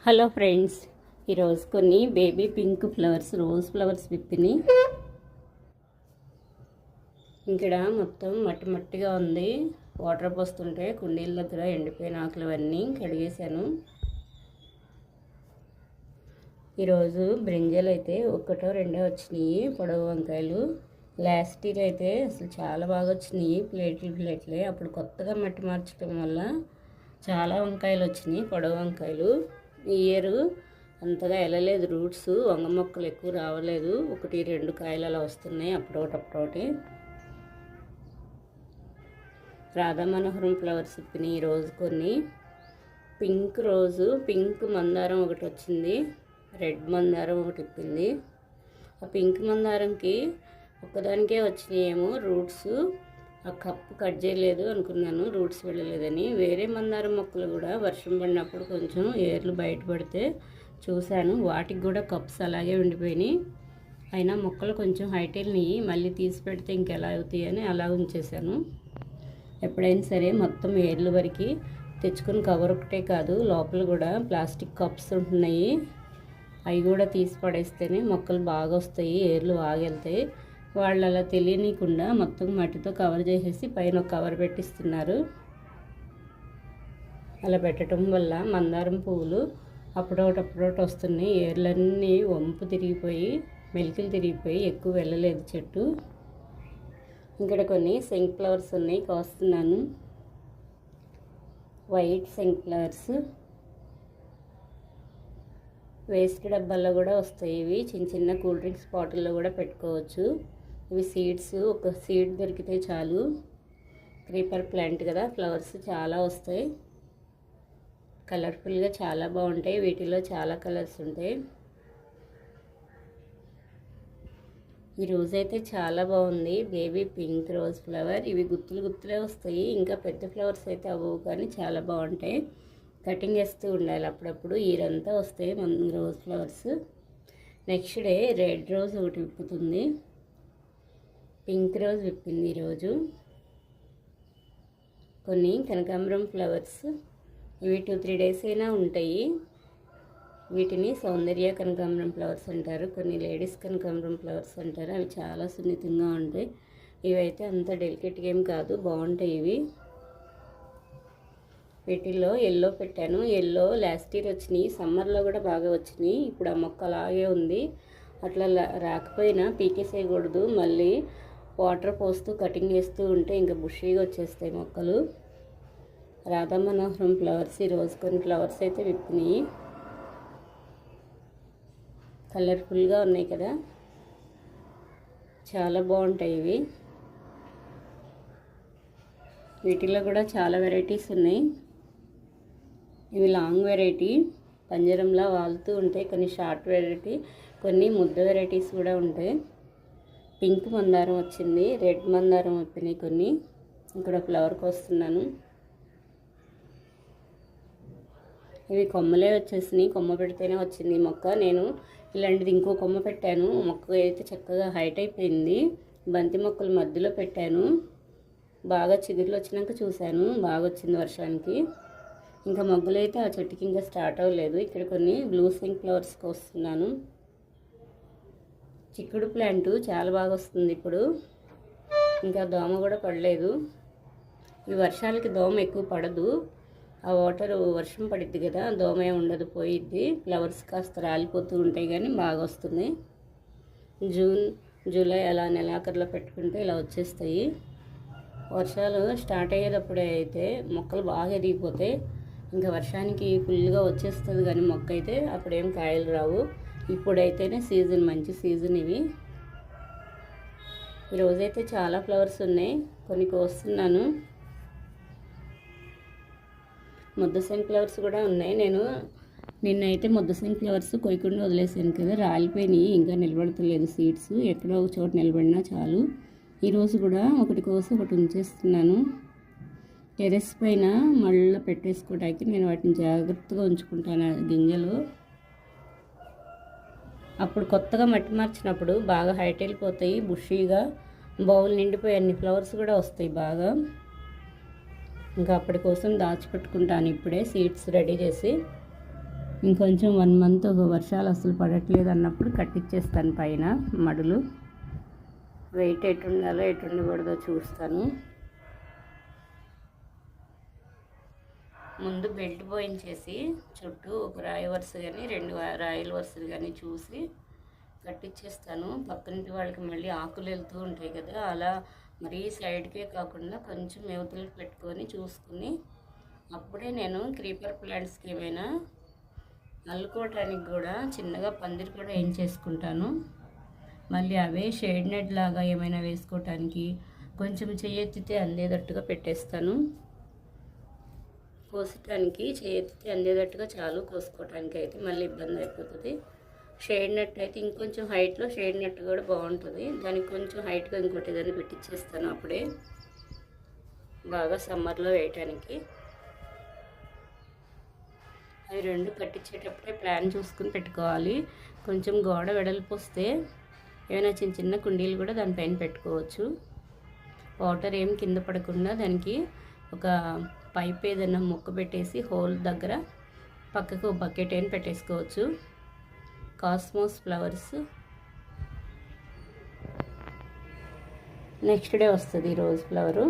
Hello friends, ఈరోజు కొన్ని baby pink flowers, rose flowers విప్పిని. ఇక్కడ మొత్తం మట్టి మట్టిగా ఉంది. వాటర్ పోస్తుంటే కుండీల దగ్గర ఎండిపోయిన ఆకులు అన్నీ కడిగేశాను. ఈరోజు బ్రింజాలు అయితే ఒకటో రెండో వచ్చినాయి. పొడవు వంకాయలు లాస్ట్ ఇయర్ అయితే అసలు చాలా బాగా వచ్చినాయి. ప్లేట్లే అప్పుడు కొత్తగా మట్టి మార్చడం వల్ల చాలా వంకాయలు వచ్చినాయి, పొడవు వంకాయలు. ఈ ఇయర్ అంతగా వెళ్ళలేదు. రూట్స్ వంగ మొక్కలు ఎక్కువ రావలేదు. ఒకటి రెండు కాయలు అలా వస్తున్నాయి అప్పుడోటప్పుడోటి. రాధా మనోహరం ఫ్లవర్స్ ఇప్పినాయి ఈరోజు కొన్ని. పింక్ రోజు, పింక్ మందారం ఒకటి వచ్చింది, రెడ్ మందారం ఒకటి ఇప్పింది. ఆ పింక్ మందారంకి ఒక్కదానికే వచ్చినాయేమో రూట్స్. ఆ కప్పు కట్ చేయలేదు అనుకున్నాను, రూట్స్ వెళ్ళలేదని. వేరే మందారం మొక్కలు కూడా వర్షం పడినప్పుడు కొంచెం ఏర్లు బయటపడితే చూశాను, వాటికి కూడా కప్స్ అలాగే ఉండిపోయినాయి. అయినా మొక్కలు కొంచెం హైట్ వెళ్ళినాయి, మళ్ళీ తీసి పెడితే ఇంకెలా అవుతాయి అని అలా ఉంచేశాను. ఎప్పుడైనా సరే మొత్తం ఏర్లు వరకు తెచ్చుకుని కవర్ ఒకటే కాదు, లోపల కూడా ప్లాస్టిక్ కప్స్ ఉంటున్నాయి, అవి కూడా తీసి పడేస్తేనే మొక్కలు బాగా వస్తాయి, ఏర్లు బాగా వెళ్తాయి. వాళ్ళు అలా తెలియనీయకుండా మొత్తం మట్టితో కవర్ చేసేసి పైన ఒక కవర్ పెట్టిస్తున్నారు. అలా పెట్టడం వల్ల మందారం పువ్వులు అప్పుడోటప్పుడోటి వస్తున్నాయి. ఏర్లన్నీ వంపు తిరిగిపోయి, మెలికలు తిరిగిపోయి ఎక్కువ వెళ్ళలేదు చెట్టు. ఇక్కడ కొన్ని శంక్ ఫ్లవర్స్ ఉన్నాయి, కోస్తున్నాను. వైట్ శంక్ ఫ్లవర్స్ వేస్ట్ డబ్బాల్లో కూడా వస్తాయి. ఇవి చిన్న చిన్న కూల్ డ్రింక్స్ బాటిల్లో కూడా పెట్టుకోవచ్చు. ఇవి సీడ్స్, ఒక సీడ్ దొరికితే చాలు. క్రీపర్ ప్లాంట్ కదా, ఫ్లవర్స్ చాలా వస్తాయి. కలర్ఫుల్గా చాలా బాగుంటాయి. వీటిలో చాలా కలర్స్ ఉంటాయి. ఈ రోజు అయితే చాలా బాగుంది. Baby pink rose flower. ఇవి గుత్తులు గుత్తులే వస్తాయి, ఇంకా పెద్ద ఫ్లవర్స్ అయితే అవ్వవు, కానీ చాలా బాగుంటాయి. కటింగ్ చేస్తూ ఉండాలి అప్పుడప్పుడు. ఈరంతా వస్తాయి మన rose flowers. Next day red rose ఒకటి విప్పుతుంది, పింక్ రోజ్ విప్పింది ఈరోజు. కొన్ని కనకాంబరం ఫ్లవర్స్, ఇవి 2-3 డేస్ అయినా ఉంటాయి. వీటిని సౌందర్య కనకాంబరం ఫ్లవర్స్ అంటారు, కొన్ని లేడీస్ కనకాంబరం ఫ్లవర్స్ అంటారు. అవి చాలా సున్నితంగా ఉంటాయి. ఇవైతే అంత డెలికేట్గా ఏం కాదు, బాగుంటాయి ఇవి. వీటిల్లో ఎల్లో పెట్టాను. ఎల్లో లాస్ట్ ఇయర్ వచ్చినాయి, సమ్మర్లో కూడా బాగా వచ్చినాయి. ఇప్పుడు ఆ మొక్క అలాగే ఉంది. అట్లా రాకపోయినా పీకేసేయకూడదు, మళ్ళీ వాటర్ పోస్తూ కటింగ్ చేస్తూ ఉంటే ఇంకా బుషీగా వచ్చేస్తాయి మొక్కలు. రాధా మనోహరం ఫ్లవర్స్ ఈరోజు కొన్ని ఫ్లవర్స్ అయితే విప్పినాయి. కలర్ఫుల్గా ఉన్నాయి కదా, చాలా బాగుంటాయి ఇవి. వీటిలో కూడా చాలా వెరైటీస్ ఉన్నాయి. ఇవి లాంగ్ వెరైటీ, పంజరంలా వాలుతూ ఉంటాయి. కొన్ని షార్ట్ వెరైటీ, కొన్ని ముద్ద వెరైటీస్ కూడా ఉంటాయి. పింక్ మందారం వచ్చింది, రెడ్ మందారం వచ్చినాయి కొన్ని. ఇక్కడ ఫ్లవర్కి వస్తున్నాను. ఇవి కొమ్మలే వచ్చేసినాయి, కొమ్మ పెడితేనే వచ్చింది మొక్క. నేను ఇలాంటిది ఇంకో కొమ్మ పెట్టాను, మొక్క అయితే చక్కగా హైట్ అయిపోయింది. బంతి మొక్కల మధ్యలో పెట్టాను. బాగా చిగురులు వచ్చినాక చూశాను, బాగా వచ్చింది వర్షానికి. ఇంకా మొగ్గలు అయితే ఆ చెట్టుకి ఇంకా స్టార్ట్ అవ్వలేదు. ఇక్కడ కొన్ని బ్లూ సింక్ ఫ్లవర్స్కి వస్తున్నాను. చిక్కుడు ప్లాంట్ చాలా బాగా వస్తుంది ఇప్పుడు, ఇంకా దోమ కూడా పడలేదు. ఈ వర్షాలకి దోమ ఎక్కువ పడదు, ఆ వాటర్ వర్షం పడిద్ది కదా, దోమ ఏమి ఉండదు, పోయిద్ది. ఫ్లవర్స్ కాస్త రాలిపోతూ ఉంటాయి కానీ బాగా వస్తున్నాయి. జూన్ జూలై అలా నెలాఖరులో పెట్టుకుంటే ఇలా వచ్చేస్తాయి. వర్షాలు స్టార్ట్ అయ్యేటప్పుడే అయితే మొక్కలు బాగా ఎదిగిపోతాయి. ఇంకా వర్షానికి ఫుల్గా వచ్చేస్తుంది కానీ మొక్క అయితే అప్పుడేం కాయలు రావు. ఇప్పుడైతేనే సీజన్, మంచి సీజన్ ఇవి. ఈరోజైతే చాలా ఫ్లవర్స్ ఉన్నాయి, కొన్ని కోస్తున్నాను. ముద్దసెన్ ఫ్లవర్స్ కూడా ఉన్నాయి. నిన్నైతే ముద్దసెన్ ఫ్లవర్స్ కొయ్యకుండా వదిలేసాను కదా, రాలిపోయినాయి, ఇంకా నిలబడతలేదు సీడ్స్. ఎక్కడో ఒక చోట నిలబడినా చాలు. ఈరోజు కూడా ఒకటి కోసి ఒకటి ఉంచేస్తున్నాను. టెరెస్ పైన మళ్ళీ పెట్టేసుకోవడానికి నేను వాటిని జాగ్రత్తగా ఉంచుకుంటాను, గింజలు. అప్పుడు కొత్తగా మట్టి మార్చినప్పుడు బాగా హైట్ వెళ్ళిపోతాయి, బుషీగా బౌల్ నిండిపోయి అన్ని ఫ్లవర్స్ కూడా వస్తాయి బాగా. ఇంకా అప్పటి కోసం దాచిపెట్టుకుంటాను ఇప్పుడే సీడ్స్ రెడీ చేసి. ఇంకొంచెం 1 మంత్ వర్షాలు అసలు పడట్లేదు అన్నప్పుడు కట్టించేస్తాను పైన మడులు. వెయిట్ ఎటు ఉండాలో ఎటు ఉండకూడదో చూస్తాను. ముందు బెల్ట్ పోయించేసి చుట్టూ ఒక రాయి వరుస కానీ 2 రాయిల వరుసలు కానీ చూసి కట్టించేస్తాను. పక్కనింటి వాళ్ళకి మళ్ళీ ఆకులు వెళ్తూ ఉంటాయి కదా, అలా మరీ సైడ్కే కాకుండా కొంచెం యువతలకు పెట్టుకొని చూసుకుని అప్పుడే నేను క్రీపర్ ప్లాంట్స్కి ఏమైనా అల్లుకోవటానికి కూడా చిన్నగా పందిరి కూడా ఏం చేసుకుంటాను. మళ్ళీ అవే షేడ్ నెట్ లాగా ఏమైనా వేసుకోవటానికి కొంచెం చెయ్యెత్తితే అందేటట్టుగా పెట్టేస్తాను. కోసటానికి చెయ్యెత్తితే అందేటట్టుగా చాలు, కోసుకోవటానికి అయితే మళ్ళీ ఇబ్బంది అయిపోతుంది. షేడ్ నెట్ అయితే ఇంకొంచెం హైట్లో షేడ్ నెట్ కూడా బాగుంటుంది. దానికి కొంచెం హైట్గా ఇంకోటి ఏదైనా పెట్టించేస్తాను అప్పుడే బాగా సమ్మర్లో వేయటానికి. అవి 2 కట్టించేటప్పుడే ప్లాన్ చూసుకుని పెట్టుకోవాలి. కొంచెం గోడ వెడల్పు వస్తే ఏమైనా చిన్న చిన్న కుండీలు కూడా దానిపైన పెట్టుకోవచ్చు. వాటర్ ఏం కింద పడకుండా దానికి ఒక పైప్ ఏదైనా మొక్క పెట్టేసి హోల్ దగ్గర పక్కకు బకెట్ అయిన పెట్టేసుకోవచ్చు. కాస్మోస్ ఫ్లవర్స్ నెక్స్ట్ డే వస్తుంది రోజ్ ఫ్లవరు.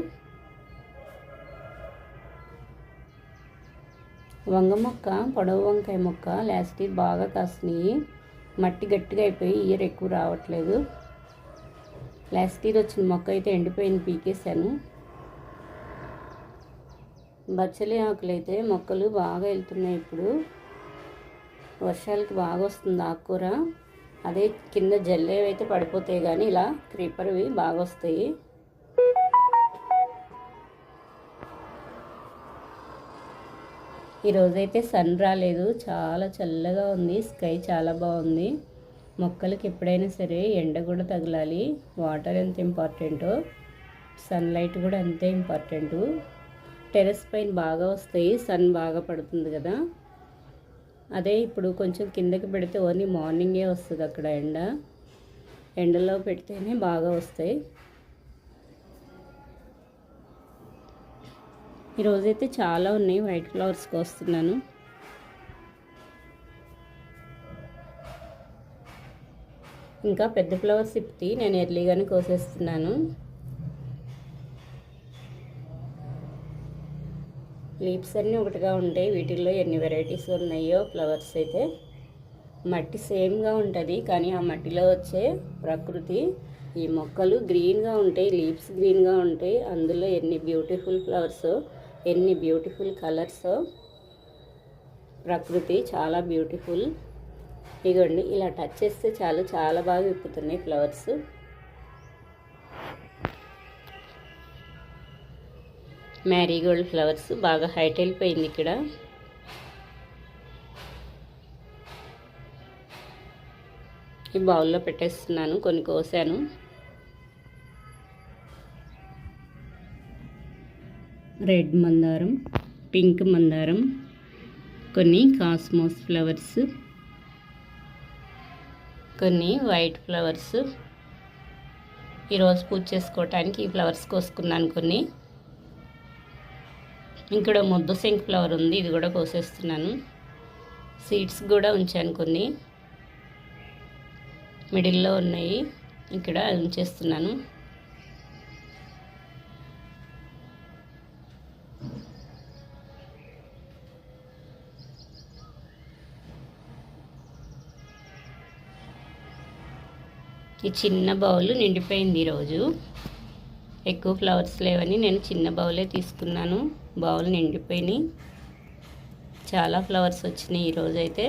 వంగ మొక్క, పొడవు వంకాయ మొక్క లాస్ట్ ఇయర్ బాగా కాసినాయి. మట్టి గట్టిగా అయిపోయి ఇయర్ ఎక్కువ రావట్లేదు. లాస్ట్ ఇయర్ వచ్చిన మొక్క అయితే ఎండిపోయింది, పీకేశాను. బచ్చలి ఆకులు అయితే మొక్కలు బాగా వెళ్తున్నాయి. ఇప్పుడు వర్షాలకి బాగా వస్తుంది ఆకుకూర. అదే కింద జల్లేవి అయితే పడిపోతాయి, కానీ ఇలా క్రీపర్వి బాగా వస్తాయి. ఈరోజైతే సన్ రాలేదు, చాలా చల్లగా ఉంది, స్కై చాలా బాగుంది. మొక్కలకి ఎప్పుడైనా సరే ఎండ కూడా తగలాలి. వాటర్ ఎంత ఇంపార్టెంటో సన్లైట్ కూడా అంతే ఇంపార్టెంటు. టెర్రస్ పైన బాగా వస్తాయి, సన్ బాగా పడుతుంది కదా. అదే ఇప్పుడు కొంచెం కిందకి పెడితే ఓన్లీ మార్నింగే వస్తుంది అక్కడ ఎండలో పెడితేనే బాగా వస్తాయి. ఈరోజైతే చాలా ఉన్నాయి, వైట్ ఫ్లవర్స్ కోస్తున్నాను. ఇంకా పెద్ద ఫ్లవర్స్ ఇప్పి నేను ఎర్లీగానే కోసేస్తున్నాను. లీవ్స్ అన్నీ ఒకటిగా ఉంటాయి. వీటిల్లో ఎన్ని వెరైటీస్ ఉన్నాయో ఫ్లవర్స్ అయితే. మట్టి సేమ్గా ఉంటుంది, కానీ ఆ మట్టిలో వచ్చే ప్రకృతి, ఈ మొక్కలు గ్రీన్గా ఉంటాయి, లీవ్స్ గ్రీన్గా ఉంటాయి. అందులో ఎన్ని బ్యూటిఫుల్ ఫ్లవర్స్, ఎన్ని బ్యూటిఫుల్ కలర్స్. ప్రకృతి చాలా బ్యూటిఫుల్. ఇదిగోండి, ఇలా టచ్ చేస్తే చాలు, చాలా బాగా విప్పుతున్నాయి ఫ్లవర్స్. మ్యారీగోల్డ్ ఫ్లవర్స్ బాగా హైట్ వెళ్ళిపోయింది ఇక్కడ. ఈ బౌల్లో పెట్టేస్తున్నాను, కొన్ని కోసాను. రెడ్ మందారం, పింక్ మందారం, కొన్ని కాస్మోస్ ఫ్లవర్స్, కొన్ని వైట్ ఫ్లవర్స్. ఈరోజు పూజ చేసుకోవటానికి ఈ ఫ్లవర్స్ కోసుకున్నాను కొన్ని. ఇక్కడ ముద్ద శంఖ్ ఫ్లవర్ ఉంది, ఇది కూడా కోసేస్తున్నాను. సీడ్స్ కూడా ఉంచాను కొన్ని, మిడిల్లో ఉన్నాయి, ఇక్కడ ఉంచేస్తున్నాను. ఈ చిన్న బౌల్ నిండిపోయింది ఈరోజు. ఎక్కువ ఫ్లవర్స్ లేవని నేను చిన్న బౌలే తీసుకున్నాను. బౌల్ నిండిపోయినాయి, చాలా ఫ్లవర్స్ వచ్చినాయి ఈరోజు అయితే.